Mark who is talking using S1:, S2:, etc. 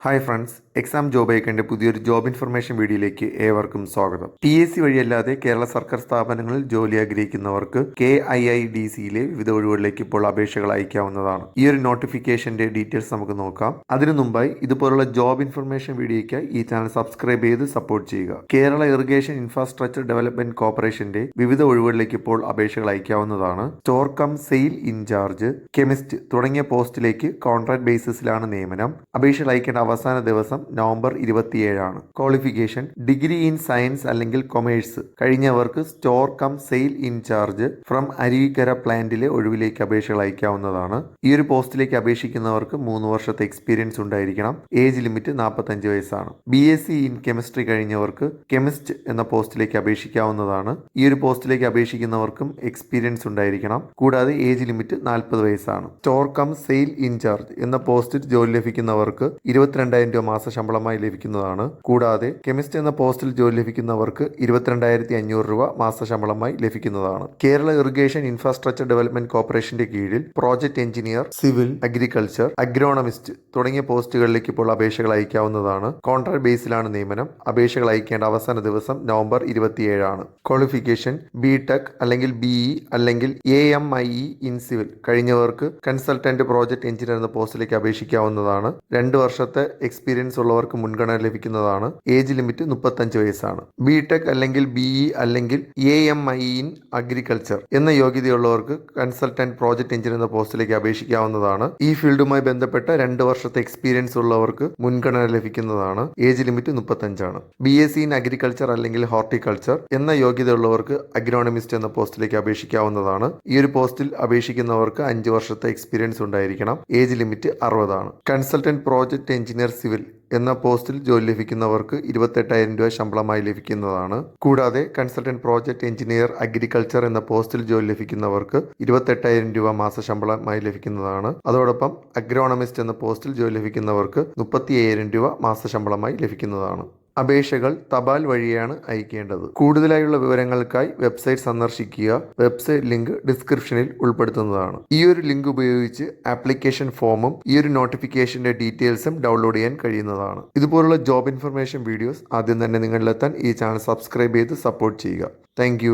S1: Hi friends, exam job ഐക്കൻ്റെ പുതിയൊരു job information വീഡിയോയിലേക്ക് ഏവർക്കും സ്വാഗതം. PSC വഴിയല്ലാതെ കേരള സർക്കാർ സ്ഥാപനങ്ങളിൽ ജോലി ആഗ്രഹിക്കുന്നവർക്ക് KIIDCയിലെ വിവിധ ഒഴിവുകളിലേക്ക് ഇപ്പോൾ അപേക്ഷകൾ അയക്കാവുന്നതാണ്. ഈ ഒരു നോട്ടിഫിക്കേഷന്റെ ഡീറ്റെയിൽസ് നമുക്ക് നോക്കാം. അതിനു മുമ്പായി ഇതുപോലുള്ള ജോബ് ഇൻഫർമേഷൻ വീഡിയോയ്ക്കായി ഈ ചാനൽ സബ്സ്ക്രൈബ് ചെയ്ത് സപ്പോർട്ട് ചെയ്യുക. കേരള ഇറിഗേഷൻ ഇൻഫ്രാസ്ട്രക്ചർ ഡെവലപ്മെന്റ് കോർപ്പറേഷന്റെ വിവിധ ഒഴിവുകളിലേക്ക് ഇപ്പോൾ അപേക്ഷകൾ അയക്കാവുന്നതാണ്. Store cum sale incharge, chemist തുടങ്ങിയ പോസ്റ്റിലേക്ക് കോൺട്രാക്ട് ബേസിസിലാണ് നിയമനം. അപേക്ഷകൾ അയക്കേണ്ട അവസാന ദിവസം November 27 qualification degree in science അല്ലെങ്കിൽ കൊമേഴ്സ് കഴിഞ്ഞവർക്ക് store cum sale incharge from Aruvikkara പ്ലാന്റിലെ ഒഴിവിലേക്ക് അപേക്ഷകൾ അയക്കാവുന്നതാണ്. ഈ ഒരു പോസ്റ്റിലേക്ക് അപേക്ഷിക്കുന്നവർക്ക് 3 വർഷത്തെ എക്സ്പീരിയൻസ് ഉണ്ടായിരിക്കണം. ഏജ് ലിമിറ്റ് 45 വയസ്സാണ്. BSc ഇൻ കെമിസ്ട്രി കഴിഞ്ഞവർക്ക് കെമിസ്റ്റ് എന്ന പോസ്റ്റിലേക്ക് അപേക്ഷിക്കാവുന്നതാണ്. ഈ ഒരു പോസ്റ്റിലേക്ക് അപേക്ഷിക്കുന്നവർക്കും എക്സ്പീരിയൻസ് ഉണ്ടായിരിക്കണം. കൂടാതെ ഏജ് ലിമിറ്റ് 40 വയസ്സാണ്. സ്റ്റോർ കം സെയിൽ ഇൻചാർജ് എന്ന പോസ്റ്റിൽ ജോലി ലഭിക്കുന്നവർക്ക് 22,000 രൂപ മാസ ശമ്പളമായി ലഭിക്കുന്നതാണ്. കൂടാതെ കെമിസ്റ്റ് എന്ന പോസ്റ്റിൽ ജോലി ലഭിക്കുന്നവർക്ക് 22,500 രൂപ മാസ ശമ്പളമായി ലഭിക്കുന്നതാണ്. കേരള ഇറിഗേഷൻ ഇൻഫ്രാസ്ട്രക്ചർ ഡെവലപ്മെന്റ് കോർപ്പറേഷന്റെ കീഴിൽ project engineer, civil, agriculture, agronomist തുടങ്ങിയ പോസ്റ്റുകളിലേക്ക് ഇപ്പോൾ അപേക്ഷകൾ അയക്കാവുന്നതാണ്. കോൺട്രാക്ട് ബേസിലാണ് നിയമനം. അപേക്ഷകൾ അയക്കേണ്ട അവസാന ദിവസം നവംബർ 27 ക്വാളിഫിക്കേഷൻ BTech അല്ലെങ്കിൽ BE അല്ലെങ്കിൽ AMIE ഇൻ സിവിൽ കഴിഞ്ഞവർക്ക് കൺസൾട്ടന്റ് പ്രോജക്ട് എഞ്ചിനീയർ എന്ന പോസ്റ്റിലേക്ക് അപേക്ഷിക്കാവുന്നതാണ്. 2 വർഷത്തെ എക്സ്പീരിയൻസ് ഉള്ളവർക്ക് മുൻഗണന ലഭിക്കുന്നതാണ്. ഏജ് ലിമിറ്റ് 35 വയസ്സാണ്. BTech അല്ലെങ്കിൽ BE അല്ലെങ്കിൽ AMIE ഇൻ അഗ്രികൾച്ചർ എന്ന യോഗ്യതയുള്ളവർക്ക് കൺസൾട്ടന്റ് പ്രോജക്ട് എഞ്ചിനീയർ എന്ന പോസ്റ്റിലേക്ക് അപേക്ഷിക്കാവുന്നതാണ്. ഈ ഫീൽഡുമായി ബന്ധപ്പെട്ട 2 വർഷത്തെ എക്സ്പീരിയൻസ് ഉള്ളവർക്ക് മുൻഗണന ലഭിക്കുന്നതാണ്. Age limit 35. BSc in agriculture അല്ലെങ്കിൽ ഹോർട്ടിക്കൾച്ചർ എന്ന യോഗ്യതയുള്ളവർക്ക് അഗ്രോണമിസ്റ്റ് എന്ന പോസ്റ്റിലേക്ക് അപേക്ഷിക്കാവുന്നതാണ്. ഈ ഒരു പോസ്റ്റിൽ അപേക്ഷിക്കുന്നവർക്ക് 5 വർഷത്തെ എക്സ്പീരിയൻസ് ഉണ്ടായിരിക്കണം. Age limit 60. Consultant project engineer civil എന്ന പോസ്റ്റിൽ ജോലി ലഭിക്കുന്നവർക്ക് 28,000 രൂപ ശമ്പളമായി ലഭിക്കുന്നതാണ്. കൂടാതെ കൺസൾട്ടന്റ് പ്രോജക്ട് എഞ്ചിനീയർ അഗ്രികൾച്ചർ എന്ന പോസ്റ്റിൽ ജോലി ലഭിക്കുന്നവർക്ക് 28,000 രൂപ മാസ ശമ്പളമായി ലഭിക്കുന്നതാണ്. അതോടൊപ്പം അഗ്രോണമിസ്റ്റ് എന്ന പോസ്റ്റിൽ ജോലി ലഭിക്കുന്നവർക്ക് 30,000 രൂപ മാസ ശമ്പളമായി ലഭിക്കുന്നതാണ്. അപേക്ഷകൾ തപാൽ വഴിയാണ് അയക്കേണ്ടത്. കൂടുതലായുള്ള വിവരങ്ങൾക്കായി വെബ്സൈറ്റ് സന്ദർശിക്കുക. വെബ്സൈറ്റ് ലിങ്ക് ഡിസ്ക്രിപ്ഷനിൽ ഉൾപ്പെടുത്തുന്നതാണ്. ഈ ഒരു ലിങ്ക് ഉപയോഗിച്ച് ആപ്ലിക്കേഷൻ ഫോമും ഈ ഒരു നോട്ടിഫിക്കേഷന്റെ ഡീറ്റെയിൽസും ഡൗൺലോഡ് ചെയ്യാൻ കഴിയുന്നതാണ്. ഇതുപോലുള്ള ജോബ് ഇൻഫർമേഷൻ വീഡിയോസ് ആദ്യം തന്നെ നിങ്ങളിലെത്താൻ ഈ ചാനൽ സബ്സ്ക്രൈബ് ചെയ്ത് സപ്പോർട്ട് ചെയ്യുക. താങ്ക്